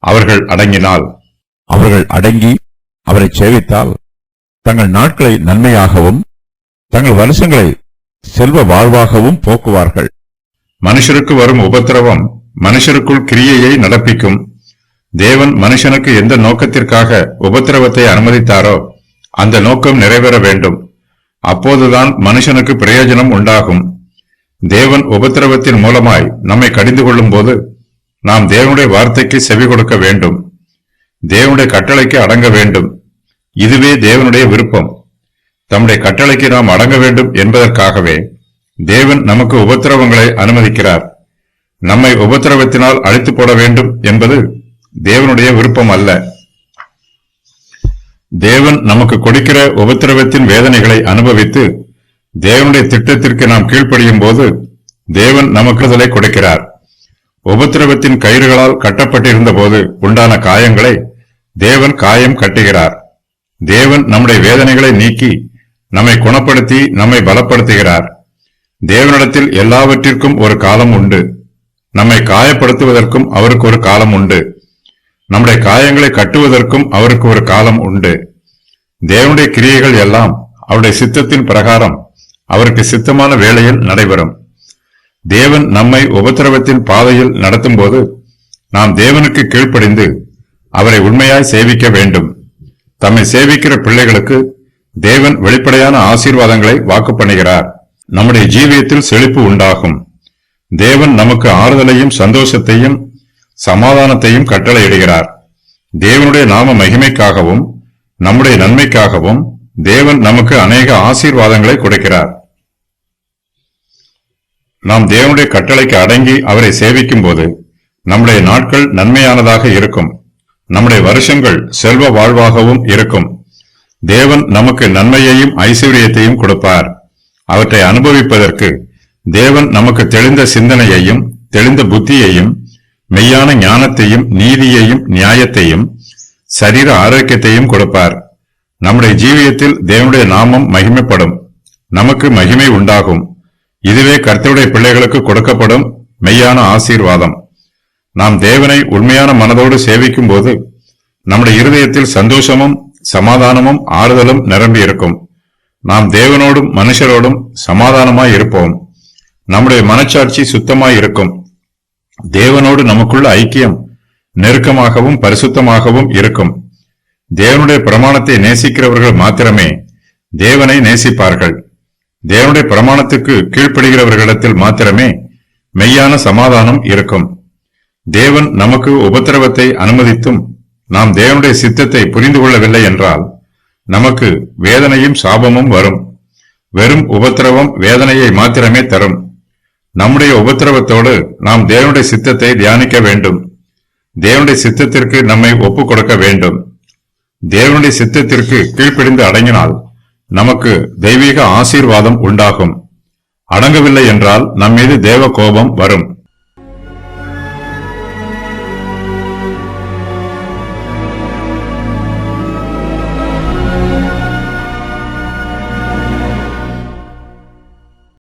அவர்கள் அடங்கினால், அவர்கள் அடங்கி அவரை சேவித்தால் தங்கள் நாட்களை நன்மையாகவும் தங்கள் வருஷங்களை செல்வ வாழ்வாகவும் போக்குவார்கள். மனுஷருக்கு வரும் உபத்திரவம் மனுஷருக்குள் கிரியையை நடப்பிக்கும். தேவன் மனுஷனுக்கு எந்த நோக்கத்திற்காக உபத்திரவத்தை அனுமதித்தாரோ அந்த நோக்கம் நிறைவேற வேண்டும். அப்போதுதான் மனுஷனுக்கு பிரயோஜனம் உண்டாகும். தேவன் உபத்திரவத்தின் மூலமாய் நம்மை கடிந்து கொள்ளும் போது நாம் தேவனுடைய வார்த்தைக்கு செவி கொடுக்க வேண்டும். தேவனுடைய கட்டளைக்கு அடங்க வேண்டும். இதுவே தேவனுடைய விருப்பம். தம்முடைய கட்டளைக்கு நாம் அடங்க வேண்டும் என்பதற்காகவே தேவன் நமக்கு உபத்திரவங்களை அனுமதிக்கிறார். நம்மை உபத்திரவத்தினால் அழித்து போட வேண்டும் என்பது தேவனுடைய விருப்பம் அல்ல. தேவன் நமக்கு கொடுக்கிற உபத்திரவத்தின் வேதனைகளை அனுபவித்து தேவனுடைய திட்டத்திற்கு நாம் கீழ்ப்படியும் போது தேவன் நமக்கு அதை கொடுக்கிறார். உபத்திரவத்தின் கயிறுகளால் கட்டப்பட்டிருந்த போது உண்டான காயங்களை தேவன் காயம் கட்டுகிறார். தேவன் நம்முடைய வேதனைகளை நீக்கி நம்மை குணப்படுத்தி நம்மை பலப்படுத்துகிறார். தேவனிடத்தில் எல்லாவற்றிற்கும் ஒரு காலம் உண்டு. நம்மை காயப்படுத்துவதற்கும் அவருக்கு ஒரு காலம் உண்டு. நம்முடைய காயங்களை கட்டுவதற்கும் அவருக்கு ஒரு காலம் உண்டு. தேவனுடைய கிரியைகள் எல்லாம் அவருடைய சித்தத்தின் பிரகாரம் அவருக்கு சித்தமான வேளையில் நடைபெறும். தேவன் நம்மை உபத்திரவத்தின் பாதையில் நடத்தும் போது நாம் தேவனுக்கு கீழ்ப்படிந்து அவரை உண்மையாய் சேவிக்க வேண்டும். தம்மை சேவிக்கிற பிள்ளைகளுக்கு தேவன் வெளிப்படையான ஆசீர்வாதங்களை வாக்கு பண்ணுகிறார். நம்முடைய ஜீவியத்தில் செழிப்பு உண்டாகும். தேவன் நமக்கு ஆறுதலையும் சந்தோஷத்தையும் சமாதானத்தையும் கட்டளையிடுகிறார். தேவனுடைய நாம மகிமைக்காகவும் நம்முடைய நன்மைக்காகவும் தேவன் நமக்கு அநேக ஆசீர்வாதங்களை கொடுக்கிறார். நாம் தேவனுடைய கட்டளைக்கு அடங்கி அவரை சேவிக்கும் போது நம்முடைய நாட்கள் நன்மையானதாக இருக்கும். நம்முடைய வருஷங்கள் செல்வ வாழ்வாகவும் இருக்கும். தேவன் நமக்கு நன்மையையும் ஐஸ்வர்யத்தையும் கொடுப்பார். அவற்றை அனுபவிப்பதற்கு தேவன் நமக்கு தெளிந்த சிந்தனையையும் தெளிந்த புத்தியையும் மெய்யான ஞானத்தையும் நீதியையும் நியாயத்தையும் சரீர ஆரோக்கியத்தையும் கொடுப்பார். நம்முடைய ஜீவியத்தில் தேவனுடைய நாமம் மகிமைப்படும். நமக்கு மகிமை உண்டாகும். இதுவே கர்த்தருடைய பிள்ளைகளுக்கு கொடுக்கப்படும் மெய்யான ஆசீர்வாதம். நாம் தேவனை உண்மையான மனதோடு சேவிக்கும் போது நம்முடைய இருதயத்தில் சந்தோஷமும் சமாதானமும் ஆறுதலும் நிரம்பி இருக்கும். நாம் தேவனோடும் மனுஷரோடும் சமாதானமாய் இருப்போம். நம்முடைய மனச்சாட்சி சுத்தமாய் இருக்கும். தேவனோடு நமக்குள்ள ஐக்கியம் நெருக்கமாகவும் பரிசுத்தமாகவும் இருக்கும். தேவனுடைய பிரமாணத்தை நேசிக்கிறவர்கள் மாத்திரமே தேவனை நேசிப்பார்கள். தேவனுடைய பிரமாணத்துக்கு கீழ்ப்படுகிறவர்களிடத்தில் மாத்திரமே மெய்யான சமாதானம் இருக்கும். தேவன் நமக்கு உபத்திரவத்தை அனுமதித்தும் நாம் தேவனுடைய சித்தத்தை புரிந்து கொள்ளவில்லை என்றால் நமக்கு வேதனையும் சாபமும் வரும். வெறும் உபத்திரவம் வேதனையை மாத்திரமே தரும். நம்முடைய உபத்திரவத்தோடு நாம் தேவனுடைய சித்தத்தை தியானிக்க வேண்டும். தேவனுடைய சித்தத்திற்கு நம்மை ஒப்புக் கொடுக்க வேண்டும். தேவனுடைய சித்தத்திற்கு கீழ்ப்படிந்து அடங்கினால் நமக்கு தெய்வீக ஆசீர்வாதம் உண்டாகும். அடங்கவில்லை என்றால் நம்மீது தேவ கோபம் வரும்.